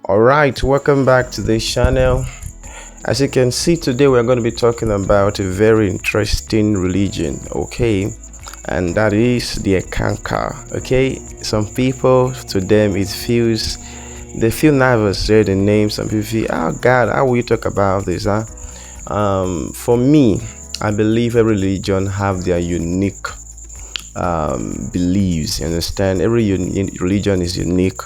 All right, welcome back to this channel. As you can see, today we're going to be talking about a very interesting religion, okay, and that is the Eckankar. Okay, some people, to them it feels, they feel nervous hearing the name. Some people feel, oh God, how will you talk about this, huh? For me, I believe every religion have their unique beliefs. You understand? Every religion is unique,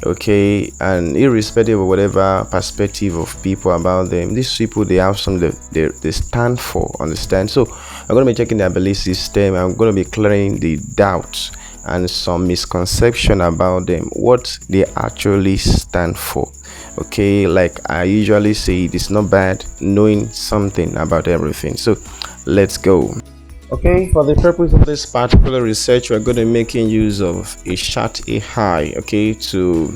okay, and irrespective of whatever perspective of people about them, these people, they have something that they stand for. Understand? So I'm going to be checking their belief system. I'm going to be clearing the doubts and some misconception about them, what they actually stand for. Okay, like I usually say, it is not bad knowing something about everything. So let's go. Okay, for the purpose of this particular research, we're going to be making use of a chat AI, okay, to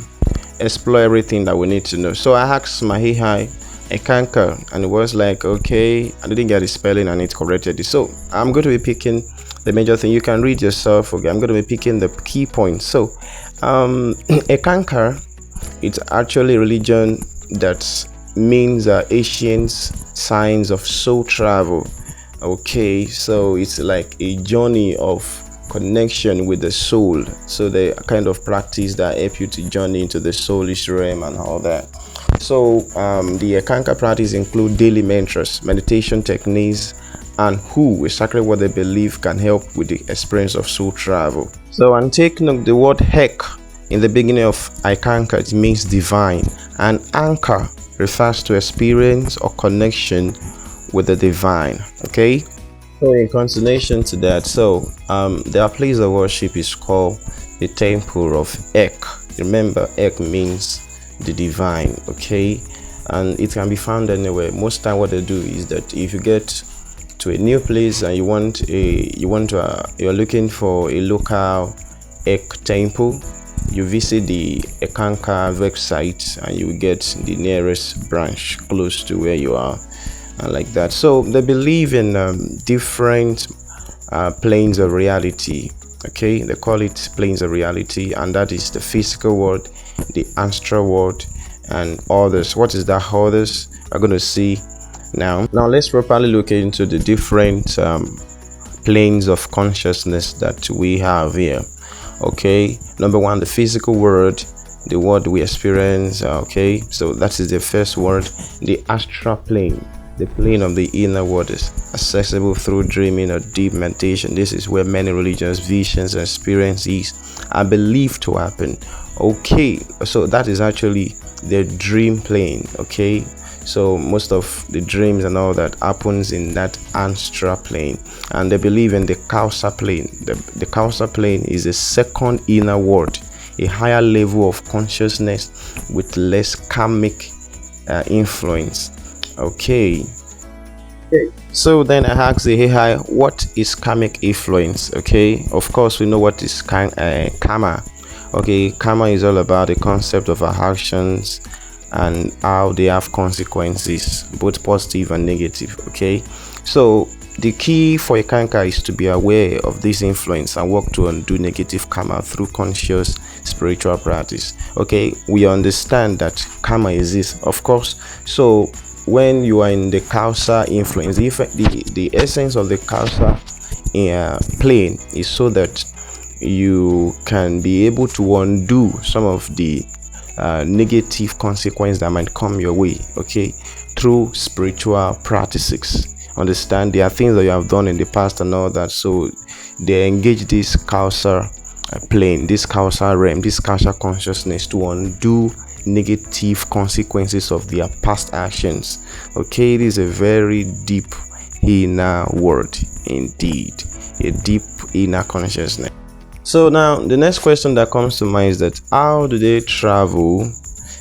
explore everything that we need to know. So I asked my AI Eckankar, and it was like, okay, I didn't get the spelling and it corrected it. So I'm going to be picking the major thing. You can read yourself. Okay, I'm going to be picking the key points. So Eckankar, it's actually a religion that means ancient signs of soul travel. Okay, so it's like a journey of connection with the soul. So the kind of practice that help you to journey into the soulish realm and all that. So the Eckankar practice include daily mantras, meditation techniques, and who exactly what they believe can help with the experience of soul travel. So, and take note, the word heck in the beginning of Eckankar, it means divine, and anchor refers to experience or connection with the divine. Okay, so in continuation to that, so their place of worship is called the temple of Ek. Remember, Ek means the divine. Okay, and it can be found anywhere. Most time what they do is that if you get to a new place and you're looking for a local Ek temple, you visit the Eckankar website and you get the nearest branch close to where you are, and like that. So they believe in different planes of reality. Okay, they call it planes of reality, and that is the physical world, the astral world, and others. What is that others? We're going to see now. Let's properly look into the different planes of consciousness that we have here. Okay, number one, the physical world, the world we experience. Okay, so that is the first world. The astral plane, the plane of the inner world, is accessible through dreaming or deep meditation. This is where many religions, visions, and experiences are believed to happen. Okay, so that is actually the dream plane. Okay, so most of the dreams and all that happens in that astral plane, and they believe in the causal plane. The causal plane is a second inner world, a higher level of consciousness with less karmic influence. Okay, so then I asked the AI, what is karmic influence? Okay, of course we know what is karma. Okay, karma is all about the concept of our actions and how they have consequences, both positive and negative. Okay, so the key for Eckankar is to be aware of this influence and work to undo negative karma through conscious spiritual practice. Okay, we understand that karma exists, of course. So when you are in the causal influence, the essence of the causal plane is so that you can be able to undo some of the negative consequence that might come your way, okay, through spiritual practices. Understand, there are things that you have done in the past and all that, so they engage this causal plane, this causal realm, this causal consciousness to undo negative consequences of their past actions. Okay, it is a very deep inner world indeed, a deep inner consciousness. So now the next question that comes to mind is that how do they travel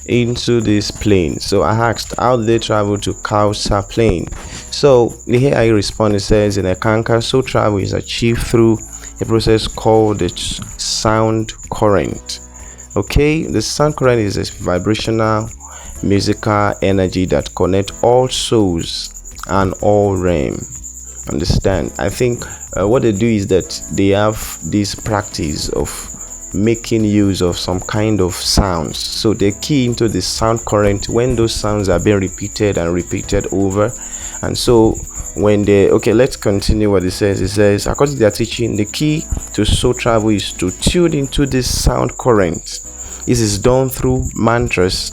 into this plane? So I asked, how do they travel to causal plane? So the AI responded, says in Eckankar, soul travel is achieved through a process called the sound current. Okay, the sound current is a vibrational musical energy that connects all souls and all realms. Understand, I think what they do is that they have this practice of making use of some kind of sounds. So they key into the sound current when those sounds are being repeated and repeated over. And so when they, okay, let's continue what it says. It says, according to their teaching, the key to soul travel is to tune into this sound current. This is done through mantras.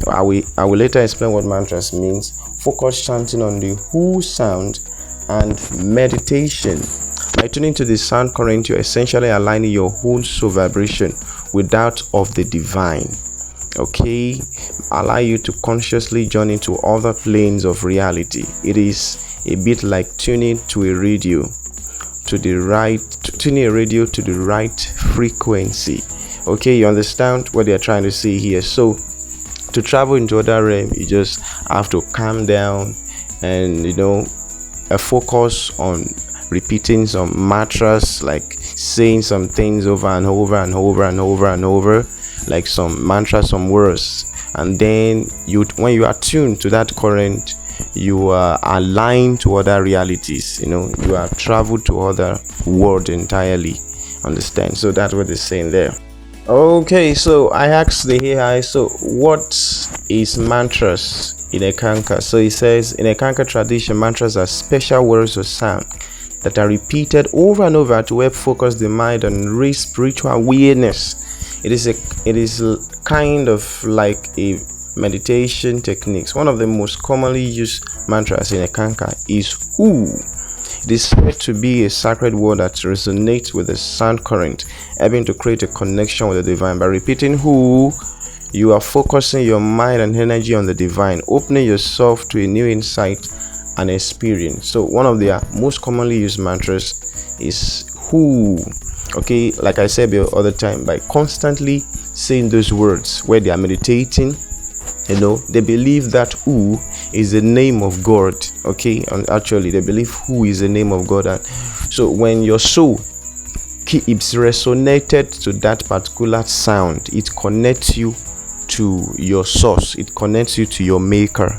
I will later explain what mantras means. Focus chanting on the who sound and meditation. By tuning to the sound current, you're essentially aligning your own soul vibration with that of the divine. Okay, allow you to consciously journey into other planes of reality. It is a bit like tuning to a radio to the right frequency. Okay, you understand what they're trying to say here. So to travel into other realm, you just have to calm down and focus on repeating some mantras, like saying some things over and over and over and over and over, like some mantras, some words. And then when you are tuned to that current, you are aligned to other realities. You are traveled to other world entirely. Understand? So that's what they're saying there. Okay, so I asked the AI, so what is mantras in Eckankar? So he says, in Eckankar tradition, mantras are special words of sound that are repeated over and over to help focus the mind and raise spiritual awareness. It is kind of like a meditation techniques. One of the most commonly used mantras in Eckankar is who. It is said to be a sacred word that resonates with the sound current, helping to create a connection with the divine. By repeating who, you are focusing your mind and energy on the divine, opening yourself to a new insight and experience. So one of their most commonly used mantras is who. Okay, like I said the other time, by constantly saying those words where they are meditating, they believe that who is the name of God. Okay, and actually they believe who is the name of God. And so when your soul is resonated to that particular sound, it connects you to your source, it connects you to your maker,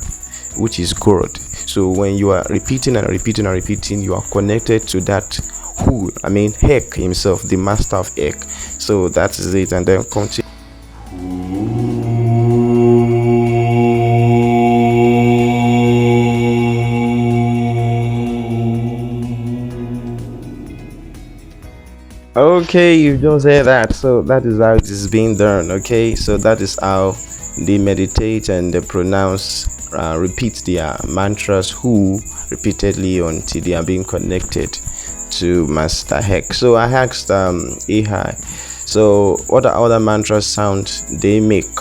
which is God. So when you are repeating and repeating and repeating, you are connected to that who, Heck himself, the master of Heck. So that is it. And then continue. Okay, you just heard that. So that is how it is being done. Okay, so that is how they meditate and they repeat their mantras who repeatedly until they are being connected to Master Heck. So I asked AI, so what are other mantra sounds they make?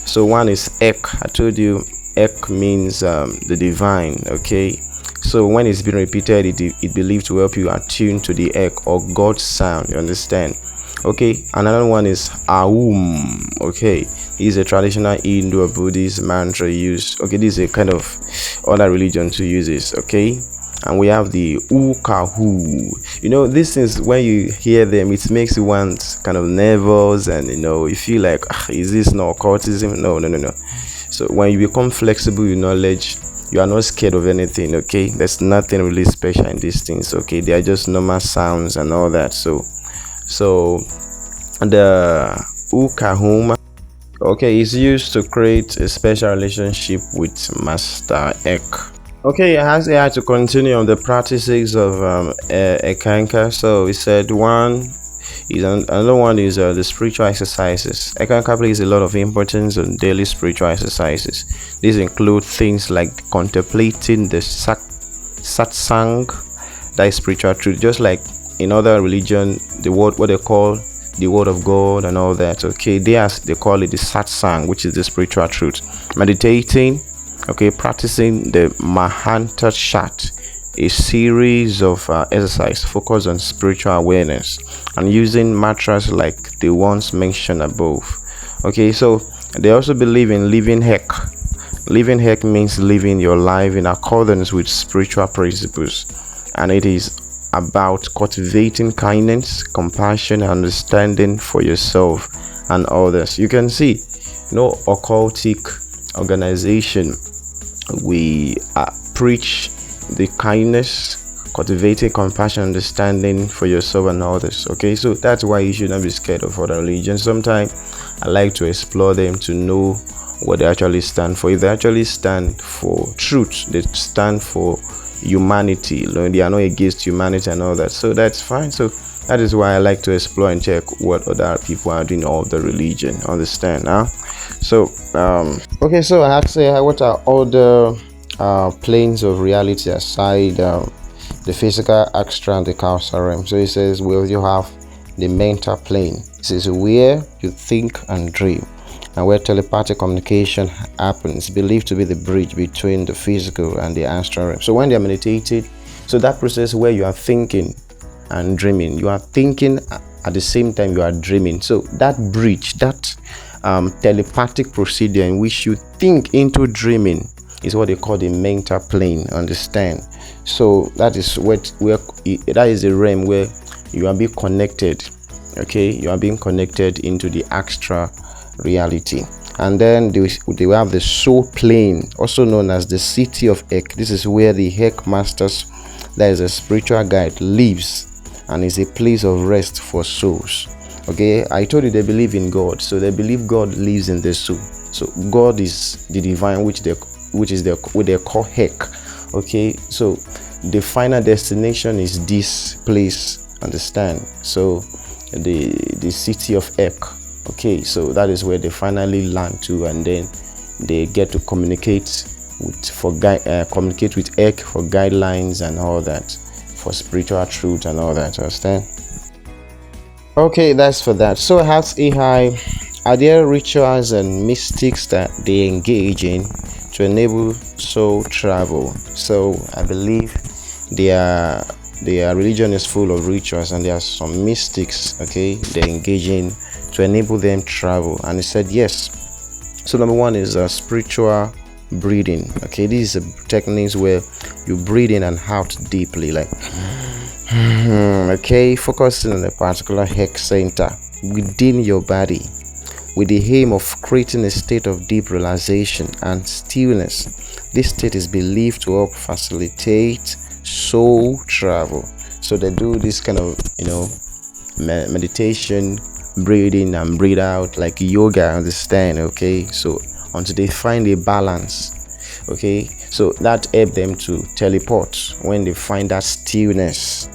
So one is Ek. I told you Ek means the divine. Okay, so when it's been repeated, it believed to help you attune to the Ek or God's sound. You understand? Okay, another one is Aum. Okay, this is a traditional Hindu or Buddhist mantra used. Okay, this is a kind of other religion to use this. Okay, and we have the Ukahu. This is when you hear them, it makes you want kind of nervous, and you feel like, is this not occultism? No. So when you become flexible with knowledge, you are not scared of anything. Okay, there's nothing really special in these things. Okay, they are just normal sounds and all that. So the Ukahuma, okay, is used to create a special relationship with Master Ek. Okay, as I had to continue on the practices of Eckankar. So he said another one is the spiritual exercises. Eckankar places a lot of importance on daily spiritual exercises. These include things like contemplating the satsang, that is spiritual truth, just like in other religion, what they call the word of God and all that. Okay, they call it the satsang, which is the spiritual truth. Meditating, okay, practicing the Mahanta Shat, a series of exercise focused on spiritual awareness, and using mantras like the ones mentioned above. Okay, so they also believe in living Heck. Living Heck means living your life in accordance with spiritual principles, and it is about cultivating kindness, compassion, and understanding for yourself and others. You can see, no occultic organization, we preach the kindness, cultivating compassion, understanding for yourself and others. Okay, so that's why you should not be scared of other religions. Sometimes I like to explore them to know what they actually stand for. If they actually stand for truth, they stand for humanity. They are not against humanity and all that. So that's fine. So that is why I like to explore and check what other people are doing of the religion. Understand now? So okay, so I have to say, what are other planes of reality aside the physical, extra, and the causal realm? So it says, well, you have the mental plane. This is where you think and dream, and where telepathic communication happens, believed to be the bridge between the physical and the astral realm. So when they are meditated, so that process where you are thinking and dreaming, you are thinking at the same time you are dreaming. So that bridge, that telepathic procedure in which you think into dreaming, is what they call the mental plane. Understand? So that is where that is the realm where you are being connected. Okay, you are being connected into the extra reality. And then they have the soul plane, also known as the city of Ek. This is where the Ek masters, that is a spiritual guide, lives, and is a place of rest for souls. Okay, I told you they believe in God, so they believe God lives in the soul. So God is the divine, which they call Ek. Okay, so the final destination is this place. Understand? So the city of Ek. Okay, so that is where they finally land to, and then they get to communicate with Ek for guidelines and all that, for spiritual truth and all that. Understand? Okay, that's for that. So as AI, are there rituals and mystics that they engage in to enable soul travel? So I believe their religion is full of rituals, and there are some mystics, okay, they engage in to enable them travel. And he said yes. So number one is spiritual breathing. Okay, these are techniques where you breathe in and out deeply, like okay, focusing on a particular hex center within your body, with the aim of creating a state of deep realization and stillness. This state is believed to help facilitate soul travel. So they do this kind of meditation, breathing and breathe out, like yoga. Understand? Okay, so until they find a balance. Okay, so that help them to teleport when they find that stillness.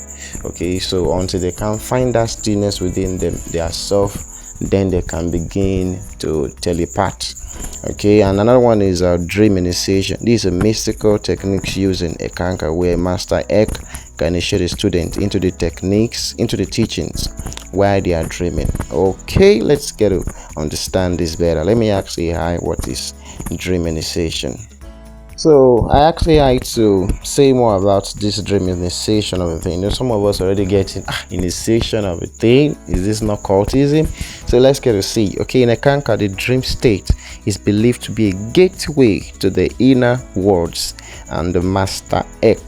Okay, so until they can find that stillness within them, their self, then they can begin to teleport. Okay, and another one is dream initiation. These are mystical techniques used in Eckankar, where Master Ek can initiate a student into the techniques, into the teachings while they are dreaming. Okay, let's get to understand this better. Let me ask you, what is dream initiation? So I actually like to say more about this dream initiation of a thing. Some of us already getting initiation of a thing. Is this not cultism? So let's get to see. Okay, in Eckankar, the dream state is believed to be a gateway to the inner worlds and the Master Ek.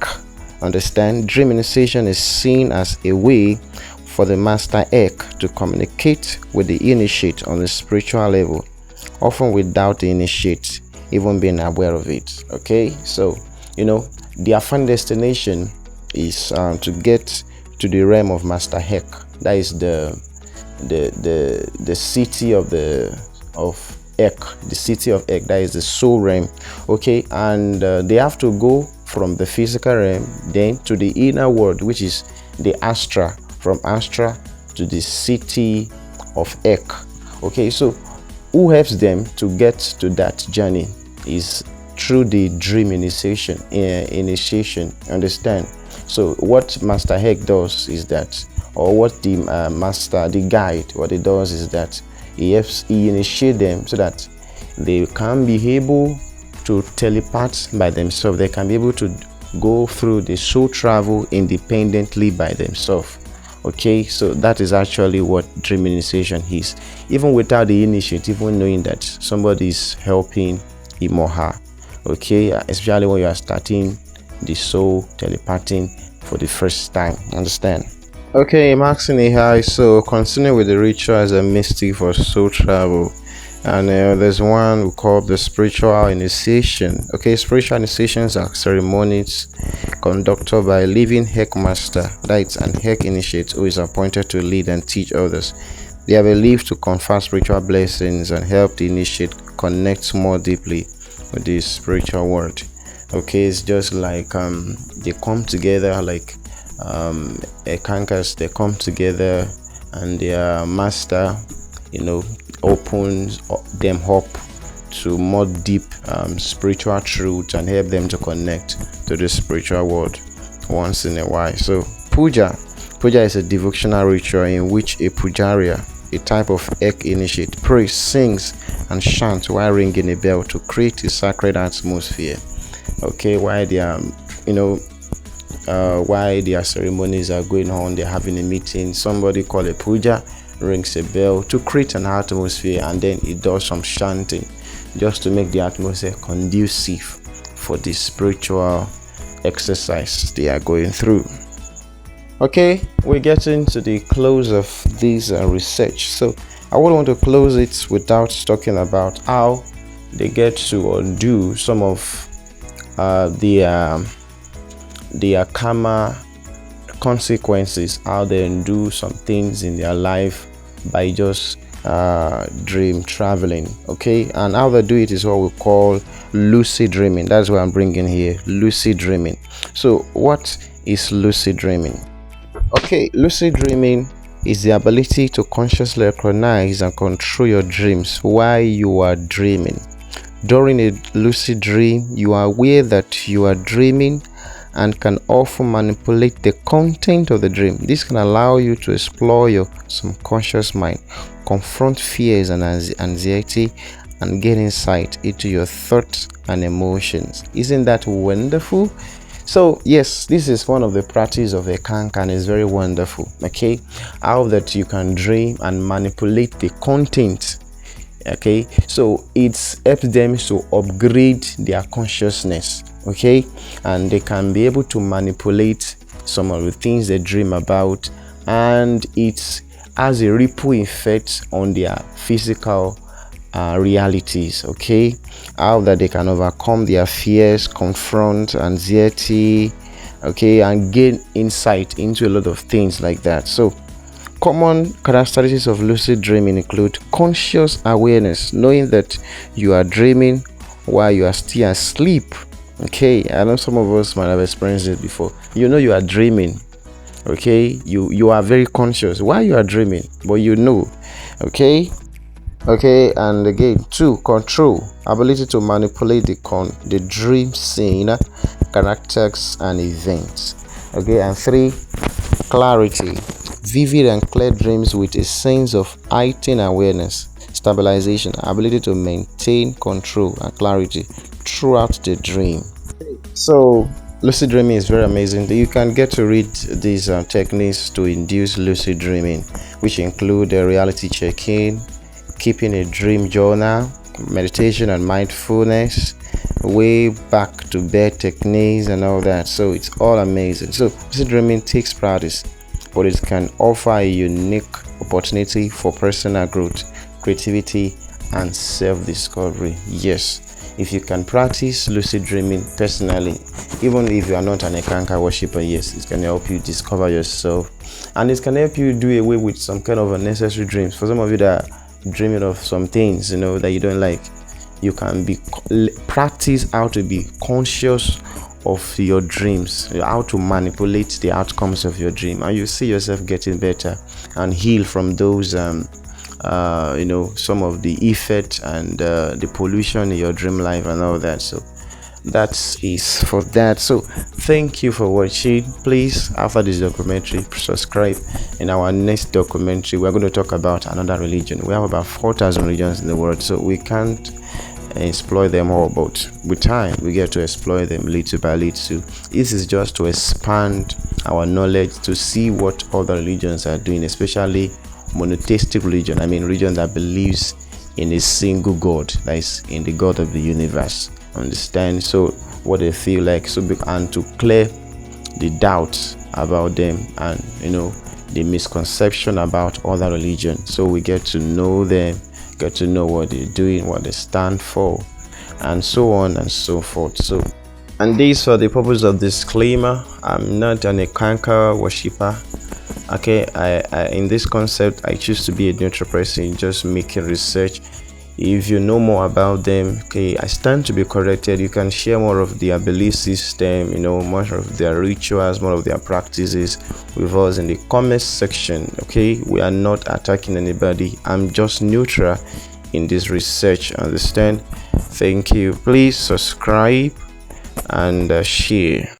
Understand? Dream initiation is seen as a way for the Master Ek to communicate with the initiate on the spiritual level, often without the initiate even being aware of it. Okay, so their final destination is to get to the realm of Master Ek. That is the city of Ek, the city of Ek. That is the soul realm. Okay, and they have to go from the physical realm then to the inner world, which is the Astra. From Astra to the city of Ek. Okay, so who helps them to get to that journey is through the dream initiation. Understand? So what Master Ek does is that, or what the guide, what it does is that he initiates them so that they can be able to teleport by themselves. They can be able to go through the soul travel independently by themselves. Okay, so that is actually what dream initiation is, even without the initiate, even knowing that somebody is helping him or her. Okay, especially when you are starting the soul teleporting for the first time. Understand? Okay, I'm asking AI. So continuing with the rituals and mystic for soul travel, And there's one we call the spiritual initiation. Okay, spiritual initiations are ceremonies conducted by a living heck master, that is an heck initiate who is appointed to lead and teach others. They are believed to confer spiritual blessings and help the initiate connect more deeply with the spiritual world. Okay, it's just like they come together like Eckankars, they come together and their master, opens them up to more deep spiritual truth and help them to connect to the spiritual world once in a while. So puja is a devotional ritual in which a pujaria, a type of egg initiate, prays, sings and chants while ringing a bell to create a sacred atmosphere. Okay, while they are while their ceremonies are going on, they're having a meeting, somebody called a puja rings a bell to create an atmosphere, and then it does some chanting just to make the atmosphere conducive for the spiritual exercise they are going through. Okay, we're getting to the close of this research, so I wouldn't want to close it without talking about how they get to undo some of the karma consequences, how they undo some things in their life by just dream traveling. Okay, and how they do it is what we call lucid dreaming. That's what I'm bringing here, lucid dreaming. So what is lucid dreaming? Okay, lucid dreaming is the ability to consciously recognize and control your dreams while you are dreaming. During a lucid dream, you are aware that you are dreaming and can often manipulate the content of the dream. This can allow you to explore your subconscious mind, confront fears and anxiety, and gain insight into your thoughts and emotions. Isn't that wonderful? So yes, this is one of the practices of Eckankar, and it's very wonderful. Okay, how that you can dream and manipulate the content. Okay, so it helps them to upgrade their consciousness. Okay, and they can be able to manipulate some of the things they dream about, and it has a ripple effect on their physical realities. Okay, how that they can overcome their fears, confront anxiety, okay, and gain insight into a lot of things like that. So common characteristics of lucid dreaming include conscious awareness, knowing that you are dreaming while you are still asleep. Okay, I know some of us might have experienced it before. You are dreaming. Okay, you are very conscious while you are dreaming, but okay. And again, 2, control, ability to manipulate the dream scene, characters and events. Okay, and 3, clarity, vivid and clear dreams with a sense of heightened awareness, stabilization, ability to maintain control and clarity throughout the dream. So lucid dreaming is very amazing. You can get to read these techniques to induce lucid dreaming, which include reality check-in, keeping a dream journal, meditation and mindfulness, way back to bed techniques and all that. So it's all amazing. So lucid dreaming takes practice, but it can offer a unique opportunity for personal growth, creativity and self-discovery. Yes, if you can practice lucid dreaming personally, even if you are not an Eckankar worshipper, yes, it can help you discover yourself, and it can help you do away with some kind of unnecessary dreams. For some of you that are dreaming of some things that you don't like, you can practice how to be conscious of your dreams, how to manipulate the outcomes of your dream, and you see yourself getting better and heal from those some of the effect and the pollution in your dream life and all that. So that is for that. So thank you for watching. Please, after this documentary, subscribe. In our next documentary, we're going to talk about another religion. We have about 4,000 religions in the world, so we can't explore them all, but with time we get to explore them little by little. This is just to expand our knowledge, to see what other religions are doing, especially monotheistic religion. I mean, religion that believes in a single God, that is in the God of the universe. Understand? So what they feel like, and to clear the doubts about them and the misconception about other religion, so we get to know them, get to know what they're doing, what they stand for, and so on and so forth. So, and this for the purpose of disclaimer, I'm not an Eckankar worshipper. Okay, I in this concept I choose to be a neutral person, just making research. If you know more about them, okay, I stand to be corrected. You can share more of their belief system, more of their rituals, more of their practices with us in the comments section. Okay, we are not attacking anybody. I'm just neutral in this research, understand? Thank you. Please subscribe and share.